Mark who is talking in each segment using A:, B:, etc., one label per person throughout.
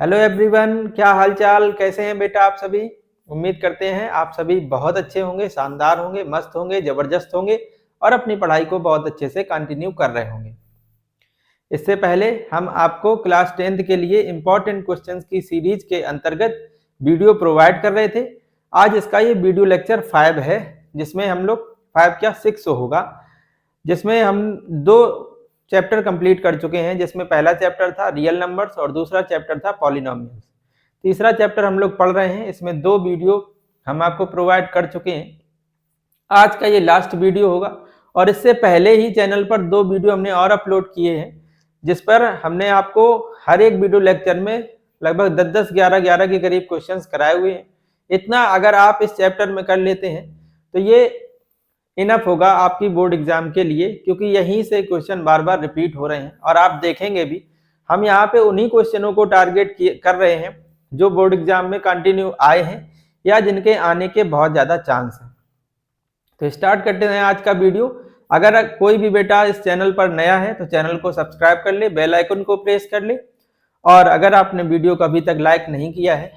A: Hello everyone, क्या हाल चाल, कैसे हैं बेटा आप सभी। उम्मीद करते हैं आप सभी बहुत अच्छे होंगे, शानदार होंगे, मस्त होंगे, जबरदस्त होंगे और अपनी पढ़ाई को बहुत अच्छे से कंटिन्यू कर रहे होंगे। इससे पहले हम आपको क्लास 10th के लिए इंपॉर्टेंट क्वेश्चंस की सीरीज के अंतर्गत वीडियो प्रोवाइड कर रहे थे। आज इसका ये वीडियो लेक्चर 5 है, जिसमें हम लोग 5 क्या 6 होगा, जिसमें हम दो चैप्टर कंप्लीट कर चुके हैं। जिसमें पहला चैप्टर था रियल नंबर्स और दूसरा चैप्टर था पॉलिनोमियल्स। तीसरा चैप्टर हम लोग पढ़ रहे हैं, इसमें 2 वीडियो हम आपको प्रोवाइड कर चुके हैं। आज का ये लास्ट वीडियो होगा और इससे पहले ही चैनल पर 2 वीडियो हमने और अपलोड किए हैं, जिस पर हमने आपको हर एक वीडियो लेक्चर में लगभग 10-10, 11-11 के करीब क्वेश्चंस कराए हुए हैं। इतना अगर आप इस चैप्टर में कर लेते हैं तो ये इनफ होगा आपकी बोर्ड एग्जाम के लिए, क्योंकि यहीं से क्वेश्चन बार बार रिपीट हो रहे हैं और आप देखेंगे भी हम यहाँ पे उन्हीं क्वेश्चनों को टारगेट कर रहे हैं जो बोर्ड एग्जाम में कंटिन्यू आए हैं या जिनके आने के बहुत ज्यादा चांस हैं। तो स्टार्ट करते हैं आज का वीडियो। अगर कोई भी बेटा इस चैनल पर नया है तो चैनल को सब्सक्राइब कर ले, बेल आइकन को प्रेस कर ले, और अगर आपने वीडियो को अभी तक लाइक नहीं किया है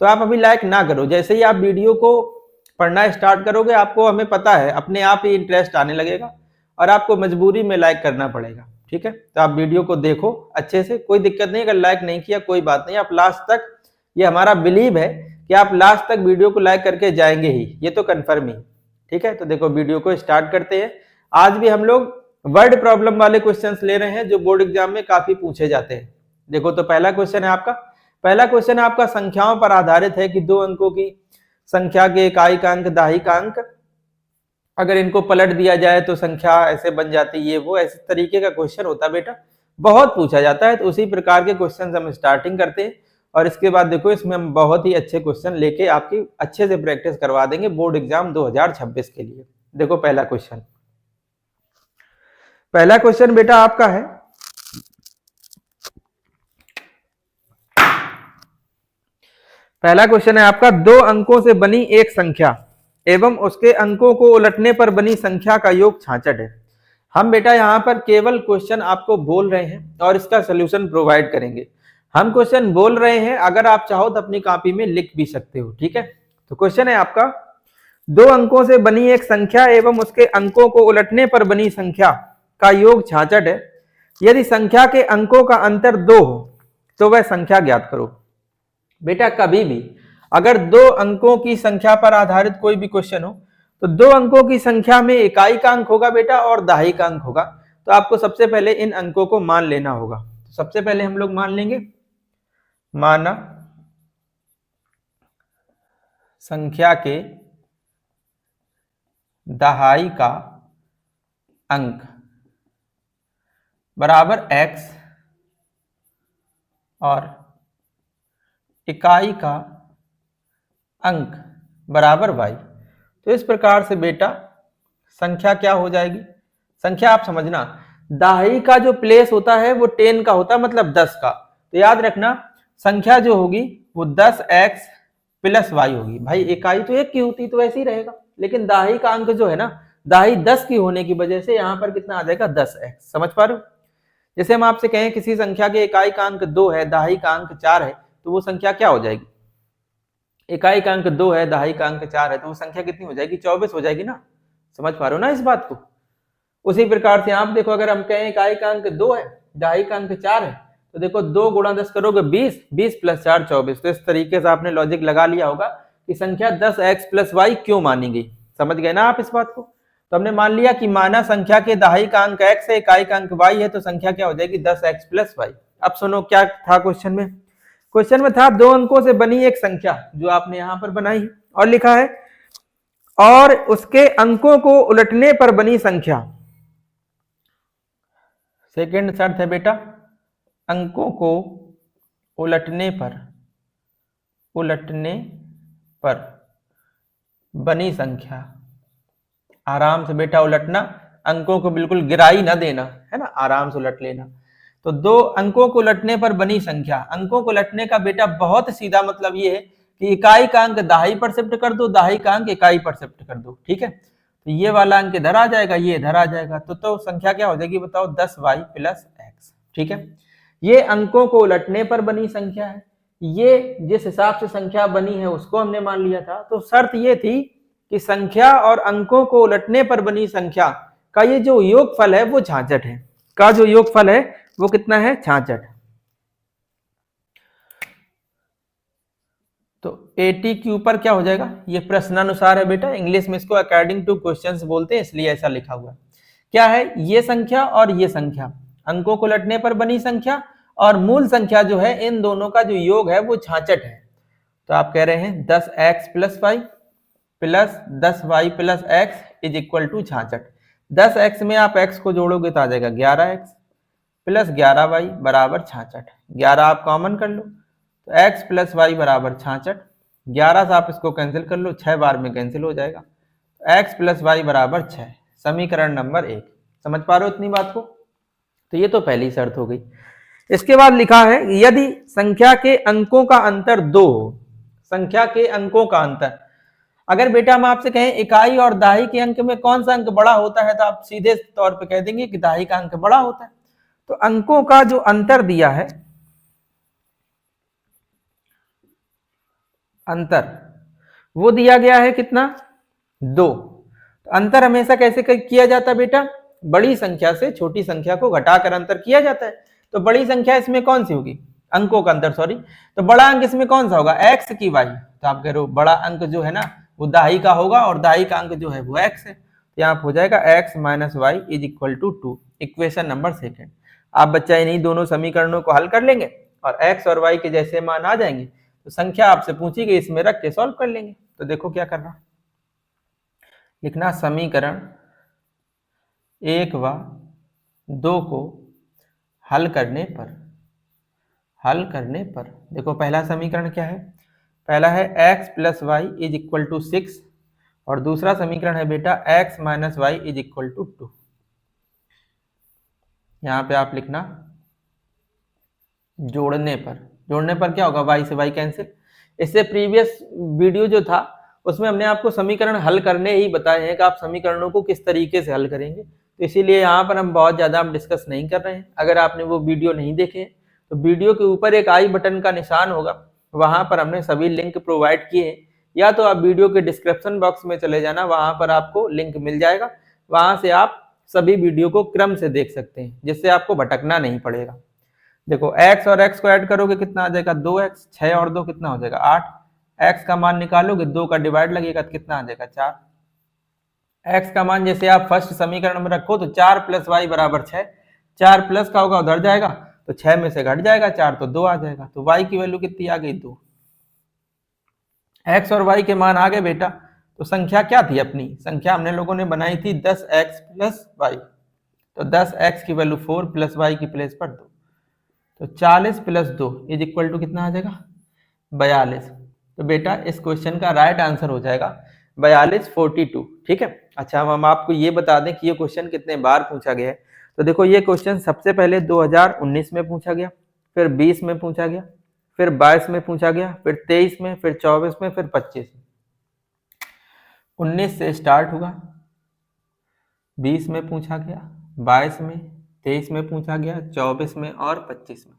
A: तो आप अभी लाइक ना करो। जैसे ही आप वीडियो को पढ़ना स्टार्ट करोगे, आपको हमें पता है अपने आप ही इंटरेस्ट आने लगेगा और आपको मजबूरी में लाइक करना पड़ेगा। ठीक है, तो आप वीडियो को देखो अच्छे से, कोई दिक्कत नहीं। अगर लाइक नहीं किया कोई बात नहीं, आप लास्ट तक, ये हमारा बिलीव है कि आप लास्ट तक वीडियो को लाइक करके जाएंगे ही, ये तो कन्फर्म ही। ठीक है, तो देखो वीडियो को स्टार्ट करते हैं। आज भी हम लोग वर्ड प्रॉब्लम वाले क्वेश्चंस ले रहे हैं जो बोर्ड एग्जाम में काफी पूछे जाते हैं। देखो, तो पहला क्वेश्चन है आपका, पहला क्वेश्चन आपका संख्याओं पर आधारित है कि 2 अंकों की संख्या के इकाई का अंक, दाही का अंक, अगर इनको पलट दिया जाए तो संख्या ऐसे बन जाती है। वो ऐसे तरीके का क्वेश्चन होता है बेटा, बहुत पूछा जाता है। तो उसी प्रकार के क्वेश्चन हम स्टार्टिंग करते हैं और इसके बाद देखो इसमें हम बहुत ही अच्छे क्वेश्चन लेके आपकी अच्छे से प्रैक्टिस करवा देंगे बोर्ड एग्जाम 2026 के लिए। देखो पहला क्वेश्चन, पहला क्वेश्चन बेटा आपका है, पहला क्वेश्चन है आपका, 2 अंकों से बनी एक संख्या एवं उसके अंकों को उलटने पर बनी संख्या का योग 66 है। हम बेटा यहाँ पर केवल क्वेश्चन आपको बोल रहे हैं और इसका सोल्यूशन प्रोवाइड करेंगे। हम क्वेश्चन बोल रहे हैं, अगर आप चाहो तो अपनी कॉपी में लिख भी सकते हो। ठीक है, तो क्वेश्चन है आपका, 2 अंकों से बनी एक संख्या एवं उसके अंकों को उलटने पर बनी संख्या का योग 66 है। यदि संख्या के अंकों का अंतर 2 हो तो वह संख्या ज्ञात करो। बेटा कभी भी अगर 2 अंकों की संख्या पर आधारित कोई भी क्वेश्चन हो तो 2 अंकों की संख्या में इकाई का अंक होगा बेटा और दाही का अंक होगा। तो आपको सबसे पहले इन अंकों को मान लेना होगा। तो सबसे पहले हम लोग मान लेंगे, माना संख्या के दहाई का अंक बराबर x और इकाई का अंक बराबर y। तो इस प्रकार से बेटा संख्या क्या हो जाएगी, संख्या आप समझना, दाही का जो प्लेस होता है वो 10 का होता है, मतलब 10 का। तो याद रखना संख्या जो होगी वो 10x प्लस y होगी। भाई इकाई तो 1 की होती तो ऐसे ही रहेगा, लेकिन दाही का अंक जो है ना, दाही 10 की होने की वजह से यहाँ पर कितना आ जाएगा 10x। समझ पा रहे हो? जैसे हम आपसे कहें किसी संख्या के इकाई का अंक 2 है, दाही का अंक 4 है, तो वो संख्या क्या हो जाएगी, इकाई का अंक 2 है, दाही का अंक 4 है, तो वो संख्या कितनी हो जाएगी, 24 हो जाएगी ना। समझ पा रहे हो ना इस बात को? उसी प्रकार से आप देखो, अगर हम कहें इकाई का अंक 2 है, दाही का अंक 4 है, तो देखो 2 गुणा 10 करोगे 20, 20 प्लस 4 24। तो इस तरीके से आपने लॉजिक लगा लिया होगा कि संख्या 10x प्लस y क्यों मानी गई। समझ गए ना आप इस बात को? तो हमने मान लिया कि माना संख्या के दाही का अंक x है, इकाई का अंक y है, तो संख्या क्या हो जाएगी 10x प्लस y। अब सुनो क्या था क्वेश्चन में, क्वेश्चन में था 2 अंकों से बनी एक संख्या, जो आपने यहां पर बनाई और लिखा है, और उसके अंकों को उलटने पर बनी संख्या। सेकंड शर्त है बेटा, अंकों को उलटने पर बनी संख्या। आराम से बेटा उलटना, अंकों को बिल्कुल गिराई ना देना, है ना, आराम से उलट लेना। तो 2 अंकों को उलटने पर बनी संख्या, अंकों को उलटने का बेटा बहुत सीधा मतलब ये है कि इकाई का अंक दाही पर शिफ्ट कर दो, दाही का अंक इकाई पर शिफ्ट कर दो। ठीक है, तो ये वाला अंक इधर आ जाएगा, ये इधर आ जाएगा, तो संख्या क्या हो जाएगी बताओ 10y प्लस x। ठीक है, ये अंकों को उलटने पर बनी संख्या है, ये जिस हिसाब से संख्या बनी है उसको हमने मान लिया था। तो शर्त ये थी कि संख्या और अंकों को उलटने पर बनी संख्या का ये जो योगफल है वो 66 है, का जो योगफल है वो कितना है 66। तो 80 के ऊपर क्या हो जाएगा, ये प्रश्नानुसार है बेटा, इंग्लिश में इसको अकॉर्डिंग टू क्वेश्चंस बोलते हैं, इसलिए ऐसा लिखा हुआ है। क्या है, ये संख्या और ये संख्या अंकों को उलटने पर बनी संख्या और मूल संख्या जो है इन दोनों का जो योग है वो 66 है। तो आप कह रहे हैं 10x plus y plus 10y plus x is equal to 66। 10x में आप x को जोड़ोगे तो आ जाएगा 11x प्लस 11y बराबर 66। 11 आप कॉमन कर लो तो x प्लस वाई बराबर 66। 11 से आप इसको कैंसिल कर लो, 6 बार में कैंसिल हो जाएगा, x प्लस वाई बराबर 6, समीकरण नंबर 1। समझ पा रहे हो इतनी बात को? तो ये तो पहली शर्त हो गई। इसके बाद लिखा है यदि संख्या के अंकों का अंतर 2 हो, संख्या के अंकों का अंतर, अगर बेटा हम आपसे कहें इकाई और दहाई के अंक में कौन सा अंक बड़ा होता है तो आप सीधे तौर पे कह देंगे कि दहाई का अंक बड़ा होता है। तो अंकों का जो अंतर दिया है, अंतर वो दिया गया है कितना 2। तो अंतर हमेशा कैसे किया जाता है बेटा, बड़ी संख्या से छोटी संख्या को घटाकर अंतर किया जाता है। तो बड़ी संख्या इसमें कौन सी होगी, अंकों का अंतर सॉरी, तो बड़ा अंक इसमें कौन सा होगा x की y। तो आप कह रहे हो बड़ा अंक जो है ना वो दहाई का होगा और दहाई का अंक जो है वो x है, तो यहाँ हो जाएगा x minus y is equal to 2, equation number 2। आप बच्चा इन्हीं दोनों समीकरणों को हल कर लेंगे और x और y के जैसे मान आ जाएंगे तो संख्या आपसे पूछी गई इसमें रख के सॉल्व कर लेंगे। तो देखो क्या करना, लिखना समीकरण 1 व 2 को हल करने पर देखो पहला समीकरण क्या है, पहला है x plus y is equal to 6 और दूसरा समीकरण है बेटा x minus y is equal to 2। यहां पे आप लिखना जोड़ने पर क्या होगा, y से y कैंसिल। इससे प्रीवियस वीडियो जो था उसमें हमने आपको समीकरण हल करने ही बताए हैं कि आप समीकरणों को किस तरीके से हल करेंगे, तो इसीलिए यहाँ पर हम बहुत ज़्यादा डिस्कस नहीं कर रहे हैं। अगर आपने वो वीडियो नहीं देखे तो वीडियो के ऊपर एक आई बटन का निशान होगा, वहां पर हमने सभी लिंक प्रोवाइड किए हैं, या तो आप वीडियो के डिस्क्रिप्शन बॉक्स में चले जाना, वहां पर आपको लिंक मिल जाएगा, वहां से आप सभी वीडियो को क्रम से देख सकते हैं जिससे आपको भटकना नहीं पड़ेगा। देखो x और x को ऐड करोगे कितना आ जाएगा 2x, 6 और 2 कितना हो जाएगा 8, x का मान निकालोगे 2 का डिवाइड लगेगा तो कितना आ जाएगा 4। x का मान जैसे आप फर्स्ट समीकरण में रखो तो 4 प्लस वाई बराबर 6, 4 प्लस का होगा उधर जाएगा तो 6 में से घट जाएगा 4 तो 2 आ जाएगा, तो y की वैल्यू कितनी आ गई 2। x और y के मान आ गए बेटा, तो संख्या क्या थी अपनी, संख्या हमने लोगों ने बनाई थी 10x प्लस वाई, तो 10x की वैल्यू 4 प्लस वाई की प्लेस पर 2, तो 40 प्लस 2 इज इक्वल टू कितना आ जाएगा 42। तो बेटा इस क्वेश्चन का राइट आंसर हो जाएगा 42, 42। ठीक है, अच्छा हम आपको ये बता दें कि ये क्वेश्चन कितने बार पूछा गया है। तो देखो ये क्वेश्चन सबसे पहले 2019 में पूछा गया, फिर 20 में पूछा गया, फिर 22 में पूछा गया, फिर 23 में, फिर 24 में, फिर 25 में। 19 से स्टार्ट हुआ, 20 में पूछा गया, 22 में, 23 में पूछा गया, 24 में और 25 में।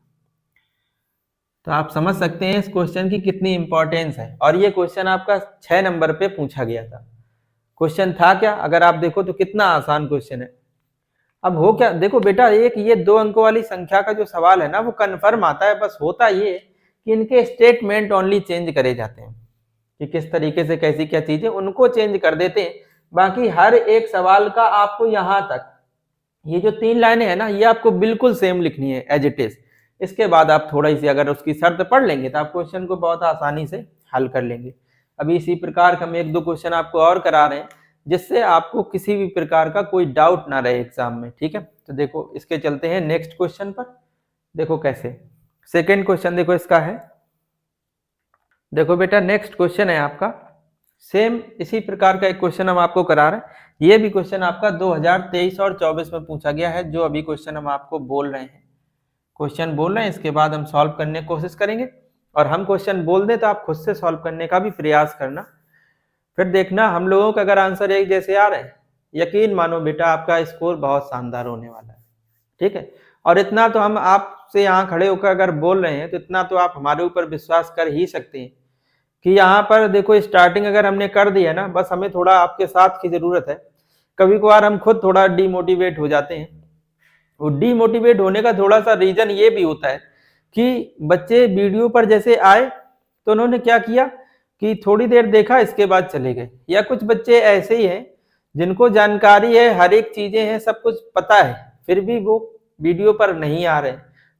A: तो आप समझ सकते हैं इस क्वेश्चन की कितनी इंपॉर्टेंस है, और ये क्वेश्चन आपका 6 नंबर पे पूछा गया था। क्वेश्चन था क्या, अगर आप देखो तो कितना आसान क्वेश्चन है। अब हो क्या, देखो बेटा एक ये 2 अंकों वाली संख्या का जो सवाल है ना वो कन्फर्म आता है, बस होता ये कि इनके स्टेटमेंट ओनली चेंज करे जाते हैं कि किस तरीके से कैसी क्या चीजें उनको चेंज कर देते हैं। बाकी हर एक सवाल का आपको यहाँ तक ये जो 3 लाइनें हैं ना ये आपको बिल्कुल सेम लिखनी है एज इट इज। इसके बाद आप थोड़ा सी अगर उसकी शर्त पढ़ लेंगे तो आप क्वेश्चन को बहुत आसानी से हल कर लेंगे। अभी इसी प्रकार का हम 1-2 क्वेश्चन आपको और करा रहे हैं जिससे आपको किसी भी प्रकार का कोई डाउट ना रहे एग्जाम में। ठीक है, तो देखो इसके चलते हैं नेक्स्ट क्वेश्चन पर। देखो कैसे, सेकेंड क्वेश्चन देखो इसका है, देखो बेटा नेक्स्ट क्वेश्चन है आपका सेम इसी प्रकार का एक क्वेश्चन हम आपको करा रहे हैं। ये भी क्वेश्चन आपका 2023 और 24 में पूछा गया है, जो अभी क्वेश्चन हम आपको बोल रहे हैं। क्वेश्चन बोल रहे हैं, इसके बाद हम सॉल्व करने की कोशिश करेंगे, और हम क्वेश्चन बोल दें तो आप खुद से सॉल्व करने का भी प्रयास करना। फिर देखना हम लोगों का अगर आंसर एक जैसे आ रहे हैं, यकीन मानो बेटा आपका स्कोर बहुत शानदार होने वाला है। ठीक है, और इतना तो हम आपसे यहाँ खड़े होकर अगर बोल रहे हैं तो इतना तो आप हमारे ऊपर विश्वास कर ही सकते हैं कि यहाँ पर देखो स्टार्टिंग अगर हमने कर दी है ना, बस हमें थोड़ा आपके साथ की जरूरत है। कभी कभार हम खुद थोड़ा डिमोटिवेट हो जाते हैं। वो डिमोटिवेट होने का थोड़ा सा रीजन ये भी होता है कि बच्चे वीडियो पर जैसे आए तो उन्होंने क्या किया कि थोड़ी देर देखा, इसके बाद चले गए। या कुछ बच्चे ऐसे ही हैं जिनको जानकारी है, हर एक चीजें हैं, सब कुछ पता है, फिर भी वो वीडियो पर नहीं आ रहे।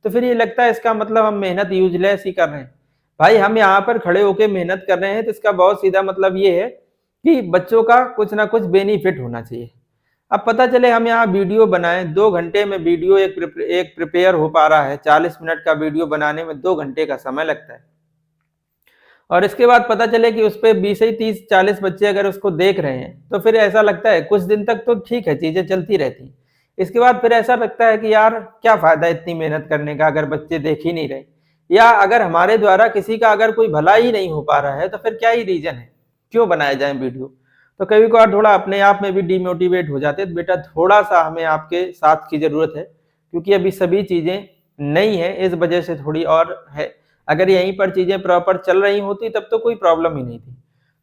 A: तो फिर ये लगता है इसका मतलब हम मेहनत यूजलेस ही कर रहे हैं। भाई हम यहाँ पर खड़े होकर मेहनत कर रहे हैं तो इसका बहुत सीधा मतलब ये है कि बच्चों का कुछ ना कुछ बेनिफिट होना चाहिए। अब पता चले हम यहाँ वीडियो बनाएं, 2 घंटे में वीडियो एक प्रिपेयर हो पा रहा है। 40 मिनट का वीडियो बनाने में 2 घंटे का समय लगता है, और इसके बाद पता चले कि उस पर 20 ही 30 40 बच्चे अगर उसको देख रहे हैं तो फिर ऐसा लगता है कुछ दिन तक तो ठीक है, चीजें चलती रहती। इसके बाद फिर ऐसा लगता है कि यार क्या फायदा इतनी मेहनत करने का अगर बच्चे देख ही नहीं रहे, या अगर हमारे द्वारा किसी का अगर कोई भला ही नहीं हो पा रहा है तो फिर क्या ही रीजन है, क्यों बनाए जाए वीडियो। तो कभी कभार थोड़ा अपने आप में भी डिमोटिवेट हो जाते हैं। बेटा थोड़ा सा हमें आपके साथ की जरूरत है, क्योंकि अभी सभी चीजें नई है, इस वजह से थोड़ी और है। अगर यहीं पर चीजें प्रॉपर चल रही होती तब तो कोई प्रॉब्लम ही नहीं थी।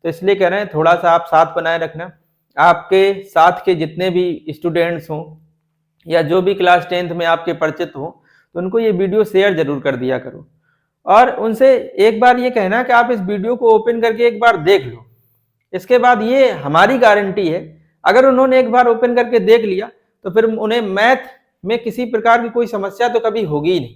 A: तो इसलिए कह रहे हैं थोड़ा सा आप साथ बनाए रखना। आपके साथ के जितने भी स्टूडेंट्स हों या जो भी क्लास 10th में आपके परिचित हो, तो उनको ये वीडियो शेयर जरूर कर दिया करो, और उनसे एक बार ये कहना कि आप इस वीडियो को ओपन करके एक बार देख लो। इसके बाद ये हमारी गारंटी है, अगर उन्होंने एक बार ओपन करके देख लिया तो फिर उन्हें मैथ में किसी प्रकार की कोई समस्या तो कभी होगी ही नहीं,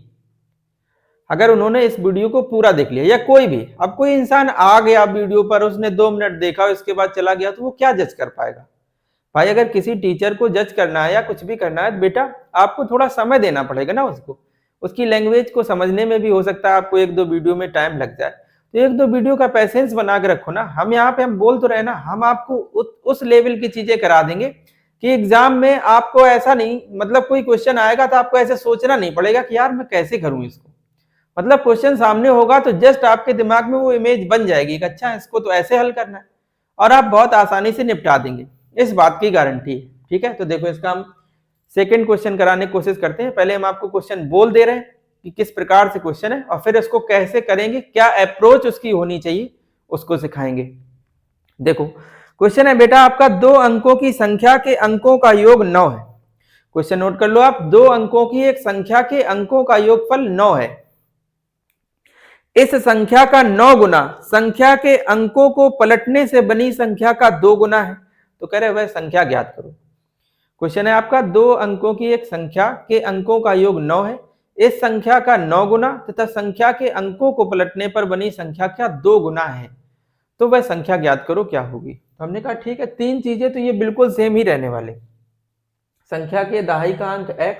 A: अगर उन्होंने इस वीडियो को पूरा देख लिया। या कोई भी, अब कोई इंसान आ गया वीडियो पर, उसने 2 मिनट देखा इसके बाद चला गया, तो वो क्या जज कर पाएगा। भाई अगर किसी टीचर को जज करना है या कुछ भी करना है, बेटा आपको थोड़ा समय देना पड़ेगा ना उसको, उसकी लैंग्वेज को समझने में भी हो सकता है आपको 1-2 वीडियो में टाइम लग जाए। तो 1-2 वीडियो का पैसेंस बना के रखो ना। हम यहाँ पे हम बोल तो रहे ना, हम आपको उस लेवल की चीजें करा देंगे कि एग्जाम में आपको ऐसा नहीं, मतलब कोई क्वेश्चन आएगा तो आपको ऐसे सोचना नहीं पड़ेगा कि यार मैं कैसे करूं इसको। मतलब क्वेश्चन सामने होगा तो जस्ट आपके दिमाग में वो इमेज बन जाएगी कि अच्छा इसको तो ऐसे हल करना है, और आप बहुत आसानी से निपटा देंगे, इस बात की गारंटी है। ठीक है, तो देखो इसका हम सेकंड क्वेश्चन कराने की कोशिश करते हैं। पहले हम आपको क्वेश्चन बोल दे रहे हैं कि किस प्रकार से क्वेश्चन है, और फिर इसको कैसे करेंगे, क्या अप्रोच उसकी होनी चाहिए, उसको सिखाएंगे। देखो क्वेश्चन है बेटा आपका, 2 अंकों की संख्या के अंकों का योग 9 है। क्वेश्चन नोट कर लो आप, 2 अंकों की एक संख्या के अंकों का योगफल 9 है। इस संख्या का 9 गुना संख्या के अंकों को पलटने से बनी संख्या का 2 गुना है। तो कह रहे वह संख्या ज्ञात करो। क्वेश्चन है आपका, 2 अंकों की एक संख्या के अंकों का योग 9 है, इस संख्या का 9 गुना तथा संख्या के अंकों को पलटने पर बनी संख्या का 2 गुना है, तो वह संख्या ज्ञात करो क्या होगी। तो हमने कहा ठीक है, 3 चीजें तो ये बिल्कुल सेम ही रहने वाले। संख्या के दहाई का अंक x,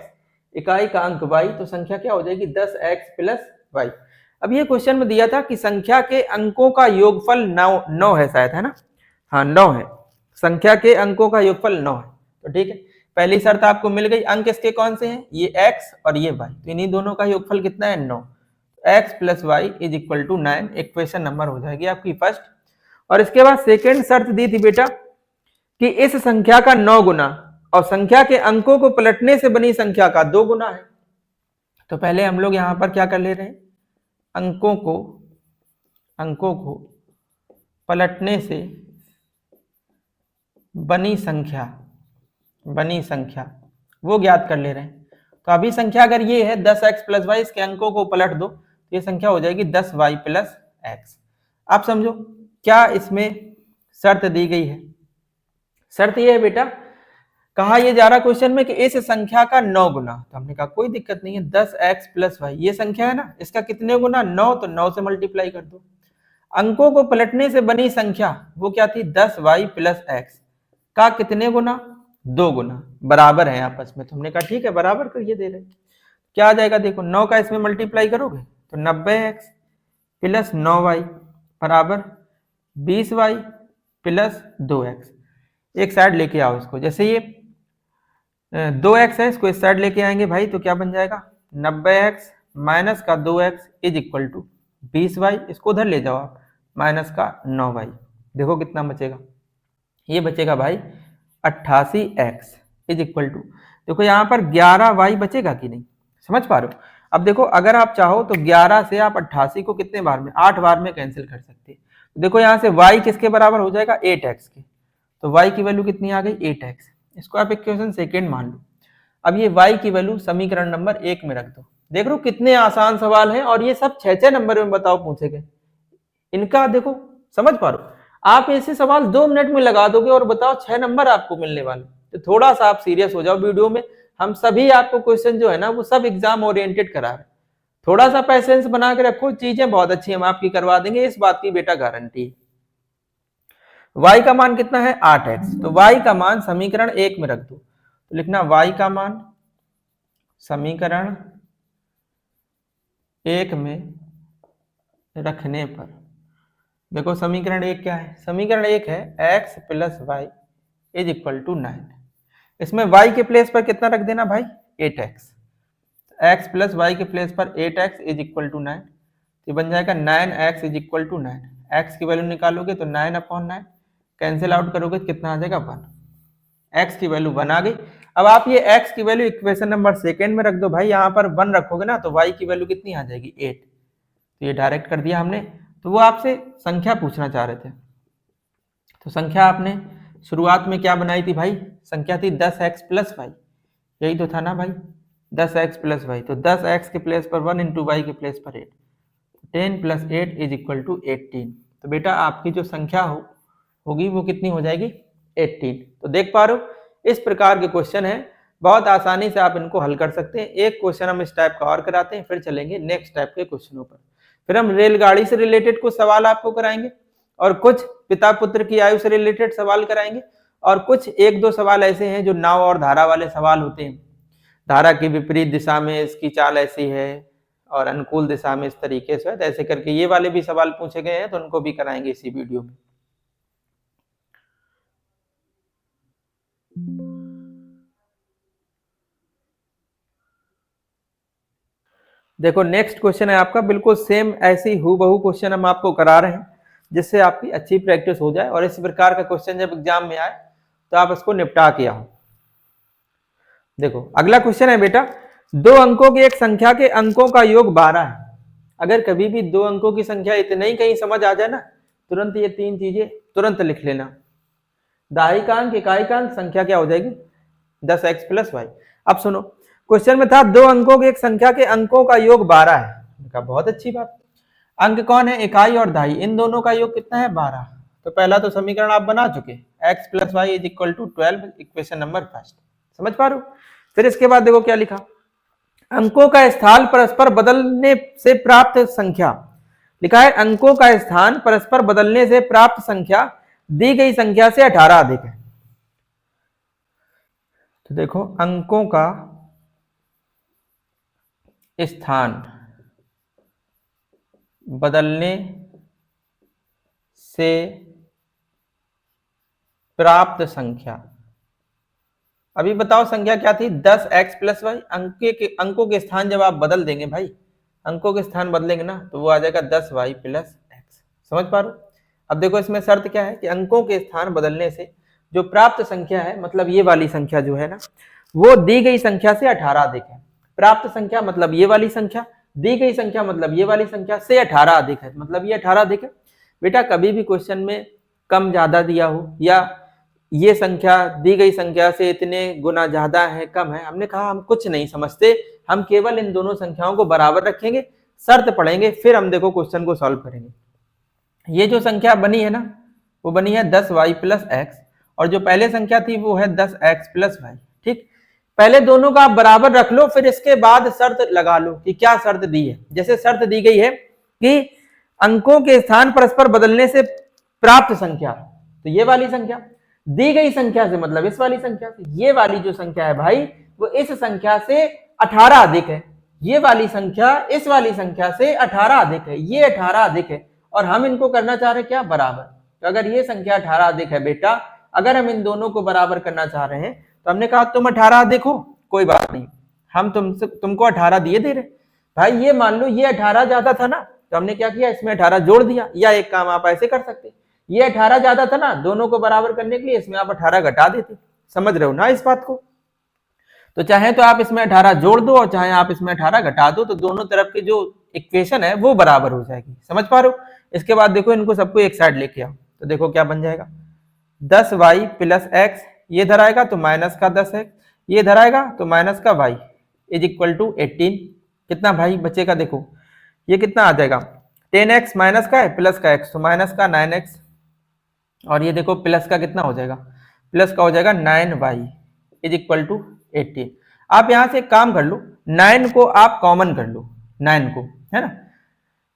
A: इकाई का अंक y, तो संख्या क्या हो जाएगी 10x प्लस y। अब ये क्वेश्चन में दिया था कि संख्या के अंकों का योगफल 9 है शायद, है ना, हाँ 9 है, संख्या के अंकों का योगफल 9 है। तो ठीक है, पहली शर्त आपको मिल गई। अंक इसके कौन से हैं, ये x और ये y, तो इन्हीं दोनों का योगफल कितना है 9। x plus y is equal to 9, equation number हो जाएगी आपकी फर्स्ट। और इसके बाद सेकेंड शर्त दी थी बेटा कि इस संख्या का 9 गुना और संख्या के अंकों को पलटने से बनी संख्या का 2 गुना है। तो पहले हम लोग यहां पर क्या कर ले रहे हैं, अंकों को पलटने से बनी संख्या वो ज्ञात कर ले रहे हैं। तो अभी संख्या अगर ये है 10x प्लस वाई, इसके अंकों को पलट दो तो ये संख्या हो जाएगी 10y प्लस एक्स। आप समझो क्या इसमें शर्त दी गई है। शर्त ये है बेटा, कहा ये जा रहा क्वेश्चन में कि इस संख्या का 9 गुना, तो हमने कहा कोई दिक्कत नहीं है, 10x प्लस वाई ये संख्या है ना, इसका कितने गुना 9, तो 9 से मल्टीप्लाई कर दो। अंकों को पलटने से बनी संख्या वो क्या थी 10y प्लस एक्स का कितने गुना 2 गुना, बराबर है आपस में। तो हमने कहा ठीक है बराबर करिए दे रहे। क्या आ जाएगा देखो, 9 का इसमें मल्टीप्लाई करोगे तो 90x प्लस 9y बराबर 20y प्लस 2x। एक साइड लेके आओ इसको, जैसे ये 2x है इसको इस साइड लेके आएंगे भाई, तो क्या बन जाएगा 90x माइनस का 2x is equal to 20y, इसको उधर ले जाओ आप, माइनस का 9y। देखो कितना बचेगा, ये बचेगा भाई 88x इज इक्वल टू, देखो यहाँ पर 11y बचेगा कि नहीं, समझ पा रहे हो? अब देखो अगर आप चाहो तो 11 से आप 88 को कितने बार में, 8 बार में कैंसिल कर सकते हैं। देखो यहाँ से y किसके बराबर हो जाएगा, 8x के, तो y की वैल्यू कितनी आ गई, 8x। इसको आप इक्वेशन सेकेंड मान लो। अब ये y की वैल्यू समीकरण नंबर 1 में रख दो। देख लो कितने आसान सवाल हैं, और ये सब 6-6 नंबर में बताओ पूछे गए। इनका देखो समझ पा रहे हो, आप ऐसे सवाल 2 मिनट में लगा दोगे और बताओ 6 नंबर आपको मिलने वाले। तो थोड़ा सा आप सीरियस हो जाओ वीडियो में। हम सभी आपको क्वेश्चन जो है ना वो सब एग्जाम ओरिएंटेड करा रहे हैं। थोड़ा सा पैसेंस बना के रखो, चीजें बहुत अच्छी हम आपकी करवा देंगे, इस बात की बेटा गारंटी है। y का मान कितना है, 8x, तो y का मान समीकरण 1 में रख दो। तो लिखना y का मान समीकरण 1 में रखने पर, देखो समीकरण 1 क्या है, समीकरण 1 है x plus y is equal to 9। इसमें y के प्लेस पर कितना रख देना भाई, 8x, x प्लस वाई के प्लेस पर 8x इज इक्वल टू 9, ये बन जाएगा 9x is equal to 9। x की वैल्यू निकालोगे तो 9/9, कैंसिल आउट करोगे तो कितना आ जाएगा 1, x की वैल्यू 1 आ गई। अब आप ये x की वैल्यू इक्वेशन नंबर सेकेंड में रख दो भाई, यहाँ पर 1 रखोगे ना तो y की वैल्यू कितनी आ जाएगी, 8, तो ये डायरेक्ट कर दिया हमने। तो वो आपसे संख्या पूछना चाह रहे थे, तो संख्या आपने शुरुआत में क्या बनाई थी भाई, संख्या थी 10x प्लस वाई, यही तो था ना भाई, 10x प्लस वाई, तो 10x के प्लेस पर 1 इंटू वाई के प्लेस पर 8, 10 प्लस 8 इज इक्वल टू 18। तो बेटा आपकी जो संख्या होगी वो कितनी हो जाएगी, 18। तो देख पा रहे हो इस प्रकार के क्वेश्चन है, बहुत आसानी से आप इनको हल कर सकते हैं। एक क्वेश्चन हम इस टाइप का और कराते हैं, फिर चलेंगे नेक्स्ट टाइप के क्वेश्चनों पर। फिर हम रेलगाड़ी से रिलेटेड कुछ सवाल आपको कराएंगे, और कुछ पिता पुत्र की आयु से रिलेटेड सवाल कराएंगे, और कुछ 1-2 सवाल ऐसे हैं जो नाव और धारा वाले सवाल होते हैं, धारा की विपरीत दिशा में इसकी चाल ऐसी है और अनुकूल दिशा में इस तरीके से, तो ऐसे करके ये वाले भी सवाल पूछे गए हैं, तो उनको भी कराएंगे इसी वीडियो में। देखो नेक्स्ट क्वेश्चन है आपका, बिल्कुल सेम ऐसी हूबहू क्वेश्चन हम आपको करा रहे हैं, जिससे आपकी अच्छी प्रैक्टिस हो जाए, और इस प्रकार का क्वेश्चन जब एग्जाम में आए तो आप इसको निपटा के आओ। देखो अगला क्वेश्चन है बेटा, 2 अंकों की एक संख्या के अंकों का योग 12 है। अगर कभी भी 2 अंकों की संख्या इतने ही कहीं समझ आ जाए ना, तुरंत ये 3 चीजें तुरंत लिख लेना। दाहिकांक इकाईकांक संख्या क्या हो जाएगी, 10x प्लस वाई। अब सुनो क्वेश्चन में था 2 अंकों की एक संख्या के अंकों का योग 12 है। बहुत अच्छी बात, अंक कौन है, इकाई और दहाई, इन दोनों का योग कितना है, 12। तो पहला तो समीकरण आप बना चुके, x plus y is equal to 12, equation number first, समझ पा रहे हो। फिर इसके बाद देखो क्या लिखा, अंकों का स्थान परस्पर बदलने से प्राप्त संख्या, लिखा है अंकों का स्थान परस्पर बदलने से प्राप्त संख्या दी गई संख्या से 18 अधिक है। तो देखो अंकों का स्थान बदलने से प्राप्त संख्या, अभी बताओ संख्या क्या थी, 10x प्लस वाई। अंकों के स्थान जब आप बदल देंगे भाई, अंकों के स्थान बदलेंगे ना, तो वो आ जाएगा 10y प्लस एक्स, समझ पा रहे हो। अब देखो इसमें शर्त क्या है कि अंकों के स्थान बदलने से जो प्राप्त संख्या है, मतलब ये वाली संख्या जो है ना, वो दी गई संख्या से 18 अधिक है। प्राप्त संख्या मतलब ये वाली संख्या, दी गई संख्या मतलब ये वाली संख्या से 18 अधिक है, मतलब ये 18 अधिक है। बेटा कभी भी क्वेश्चन में कम ज्यादा दिया हो, या ये संख्या दी गई संख्या से इतने गुना ज्यादा है कम है, हमने कहा हम कुछ नहीं समझते, हम केवल इन दोनों संख्याओं को बराबर रखेंगे, शर्त पढ़ेंगे, फिर हम देखो क्वेश्चन को सॉल्व करेंगे। ये जो संख्या बनी है ना, वो बनी है 10y प्लस एक्स, और जो पहले संख्या थी वो है 10x प्लस वाई। ठीक, पहले दोनों का आप बराबर रख लो, फिर इसके बाद शर्त लगा लो कि क्या शर्त दी है। जैसे शर्त दी गई है कि अंकों के स्थान परस्पर बदलने से प्राप्त संख्या, तो ये वाली संख्या दी गई संख्या से मतलब इस वाली संख्या से, ये वाली जो संख्या है भाई वो इस संख्या से 18 अधिक है, ये वाली संख्या इस वाली संख्या से 18 अधिक है, ये 18 अधिक है, और हम इनको करना चाह रहे हैं क्या, बराबर। तो अगर ये संख्या 18 अधिक है बेटा, अगर हम इन दोनों को बराबर करना चाह रहे हैं, तो हमने कहा तुम 18 अधिक हो, कोई बात नहीं, हम तुमको 18 दिए दे रहे भाई। ये मान लो ये 18 ज्यादा था ना, तो हमने क्या किया, इसमें 18 जोड़ दिया, या एक काम आप ऐसे कर सकते, ये 18 ज्यादा था ना, दोनों को बराबर करने के लिए इसमें आप 18 घटा देते। समझ रहे हो ना इस बात को। तो चाहे तो आप इसमें 18 जोड़ दो और चाहे आप इसमें 18 घटा दो, तो दोनों तरफ की जो इक्वेशन है वो बराबर हो जाएगी। समझ पा रहे हो? इसके बाद देखो इनको सबको एक साइड लेके आओ, तो देखो क्या बन जाएगा, 10y प्लस एक्स, ये इधर आएगा तो माइनस का 10x, ये इधर आएगा तो माइनस का y इज इक्वल टू 18। कितना भाई बचेगा, देखो ये कितना आ जाएगा, 10x माइनस का है प्लस का x, तो माइनस का 9x, और ये देखो प्लस का कितना हो जाएगा, प्लस का हो जाएगा 9y इज इक्वल टू 18। आप यहां से एक काम कर लो, 9 को आप कॉमन कर लो, 9 को, है ना।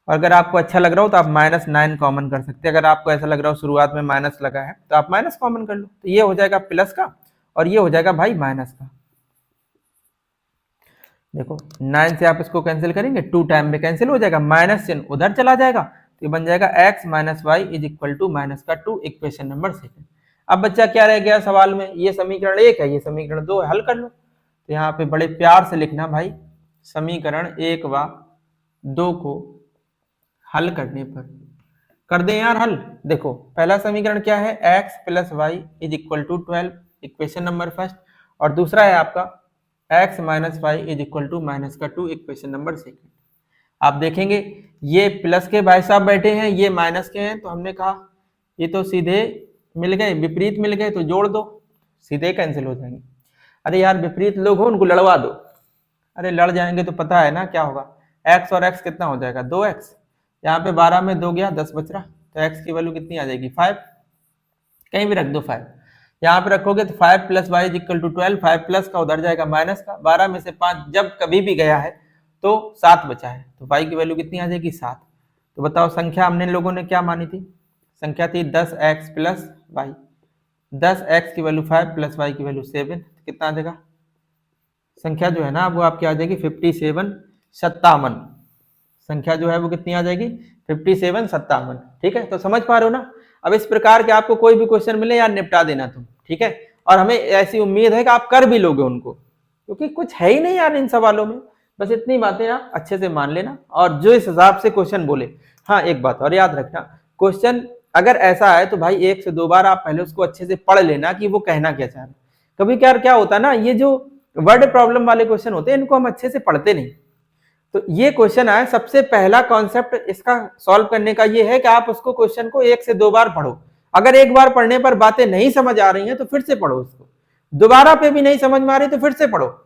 A: अगर आपको अच्छा लग रहा हो तो आप -9 कॉमन कर सकते हैं। अगर आपको ऐसा लग रहा हो शुरुआत में माइनस लगा है तो आप माइनस कॉमन कर लो, तो ये हो जाएगा प्लस का और ये हो जाएगा भाई माइनस का। देखो 9 से आप इसको कैंसिल करेंगे, 2 टाइम में कैंसिल हो जाएगा, माइनस चिन्ह उधर चला जाएगा, तो ये बन जाएगा x minus y is equal to minus का 2, इक्वेशन नंबर 2। अब बच्चा क्या रह गया सवाल में, ये समीकरण 1 है, ये समीकरण 2 है, हल कर लो। तो यहाँ पे बड़े प्यार से लिखना भाई, समीकरण 1 व 2 को हल करने पर कर दें यार हल। देखो पहला समीकरण क्या है, x plus y is equal to 12, equation number first, और दूसरा है आपका x minus y is equal to minus का 2, इक्वेशन नंबर सेकंड। आप देखेंगे ये प्लस के भाई साहब बैठे हैं, ये माइनस के हैं, तो हमने कहा ये तो सीधे मिल गए, विपरीत मिल गए तो जोड़ दो, सीधे कैंसिल हो जाएंगे। अरे यार विपरीत लोग हो उनको लड़वा दो, अरे लड़ जाएंगे तो पता है ना क्या होगा, x और x कितना हो जाएगा 2x, यहाँ पे 12 में 2 गया 10 बच रहा, तो x की वैल्यू कितनी आ जाएगी 5, कहीं भी रख दो 5, यहाँ पे रखोगे तो 5 plus y is equal to 12, 5 plus का उधर जाएगा माइनस का, 12 में से 5 जब कभी भी गया है तो 7 बचा है, तो y की वैल्यू कितनी आ जाएगी 7। तो बताओ संख्या हमने लोगों ने क्या मानी थी, संख्या थी 10x प्लस वाई, 10x की वैल्यू 5 प्लस वाई की वैल्यू 7, कितना आ जाएगा, संख्या जो है ना वो आपकी आ जाएगी 57, 57, संख्या जो है वो कितनी आ जाएगी 57, 57। ठीक है, तो समझ पा रहे हो ना। अब इस प्रकार के आपको कोई भी क्वेश्चन मिले यार निपटा देना तुम, ठीक है, और हमें ऐसी उम्मीद है कि आप कर भी लोगे उनको, क्योंकि कुछ है ही नहीं यार इन सवालों में, बस इतनी बातें आप अच्छे से मान लेना और जो इस हिसाब से क्वेश्चन बोले। हाँ एक बात और याद रखना, क्वेश्चन अगर ऐसा है तो भाई 1 से 2 बार आप पहले उसको अच्छे से पढ़ लेना कि वो कहना क्या चाह रहा है। कभी क्या होता है ना, ये जो वर्ड प्रॉब्लम वाले क्वेश्चन होते हैं इनको हम अच्छे से पढ़ते नहीं, तो ये क्वेश्चन आए, सबसे पहला कॉन्सेप्ट इसका सॉल्व करने का ये है कि आप उसको क्वेश्चन को 1 से 2 बार पढ़ो। अगर एक बार पढ़ने पर बातें नहीं समझ आ रही हैं तो फिर से पढ़ो उसको, दोबारा पे भी नहीं समझ में आ रही तो फिर से पढ़ो।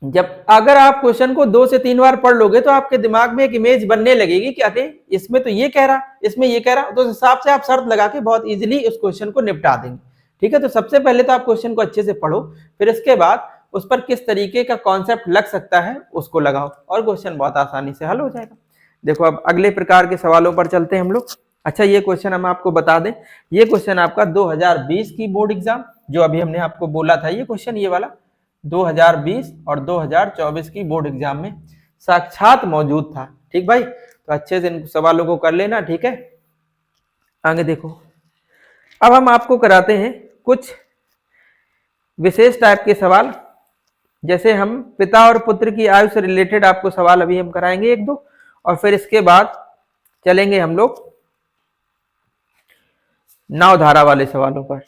A: जब अगर आप क्वेश्चन को 2 से 3 बार पढ़ लोगे तो आपके दिमाग में एक इमेज बनने लगेगी कि अरे इसमें तो ये कह रहा, इसमें ये कह रहा, तो उस हिसाब से आप शर्त लगा के बहुत इजीली उस क्वेश्चन को निपटा देंगे। ठीक है, तो सबसे पहले तो आप क्वेश्चन को अच्छे से पढ़ो, फिर इसके बाद उस पर किस तरीके का कॉन्सेप्ट लग सकता है उसको लगाओ और क्वेश्चन बहुत आसानी से हल हो जाएगा। देखो अब अगले प्रकार के सवालों पर चलते हैं हम लोग। अच्छा ये क्वेश्चन हम आपको बता दें, ये क्वेश्चन आपका 2020 की बोर्ड एग्जाम, जो अभी हमने आपको बोला था, ये क्वेश्चन ये वाला 2020 और 2024 की बोर्ड एग्जाम में साक्षात मौजूद था। ठीक भाई, तो अच्छे से इन सवालों को कर लेना। ठीक है, आगे देखो, अब हम आपको कराते हैं कुछ विशेष टाइप के सवाल, जैसे हम पिता और पुत्र की आयु से रिलेटेड आपको सवाल अभी हम कराएंगे 1-2, और फिर इसके बाद चलेंगे हम लोग नाव धारा वाले सवालों पर।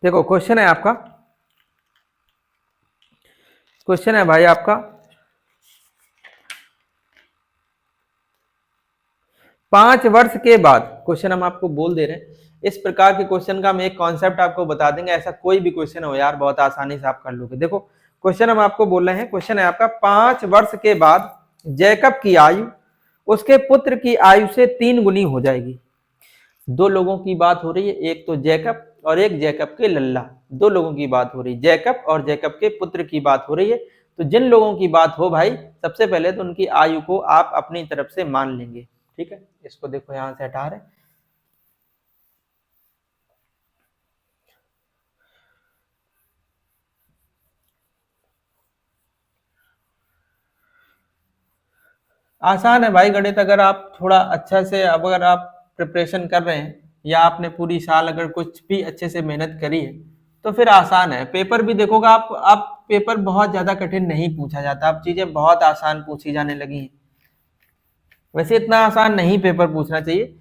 A: देखो क्वेश्चन है आपका, क्वेश्चन है भाई आपका 5 वर्ष के बाद, क्वेश्चन हम आपको बोल दे रहे हैं, इस प्रकार के क्वेश्चन का हम एक कॉन्सेप्ट आपको बता देंगे, ऐसा कोई भी क्वेश्चन हो यार बहुत आसानी से आप कर लोगे। देखो क्वेश्चन हम आपको बोल रहे हैं, क्वेश्चन है आपका 5 वर्ष के बाद जैकब की आयु उसके पुत्र की आयु से 3 गुनी हो जाएगी। 2 लोगों की बात हो रही है, एक तो जैकब और एक जैकब के लल्ला, 2 लोगों की बात हो रही है, जैकब और जैकब के पुत्र की बात हो रही है। तो जिन लोगों की बात हो भाई, सबसे पहले तो उनकी आयु को आप अपनी तरफ से मान लेंगे। ठीक है, इसको देखो यहां से हटा रहे, आसान है भाई गणित, अगर आप थोड़ा अच्छा से, अब अगर आप प्रिपरेशन कर रहे हैं या आपने पूरी साल अगर कुछ भी अच्छे से मेहनत करी है तो फिर आसान है। पेपर भी देखोगा आप पेपर बहुत ज्यादा कठिन नहीं पूछा जाता, अब चीजें बहुत आसान पूछी जाने लगी हैं। वैसे इतना आसान नहीं पेपर पूछना चाहिए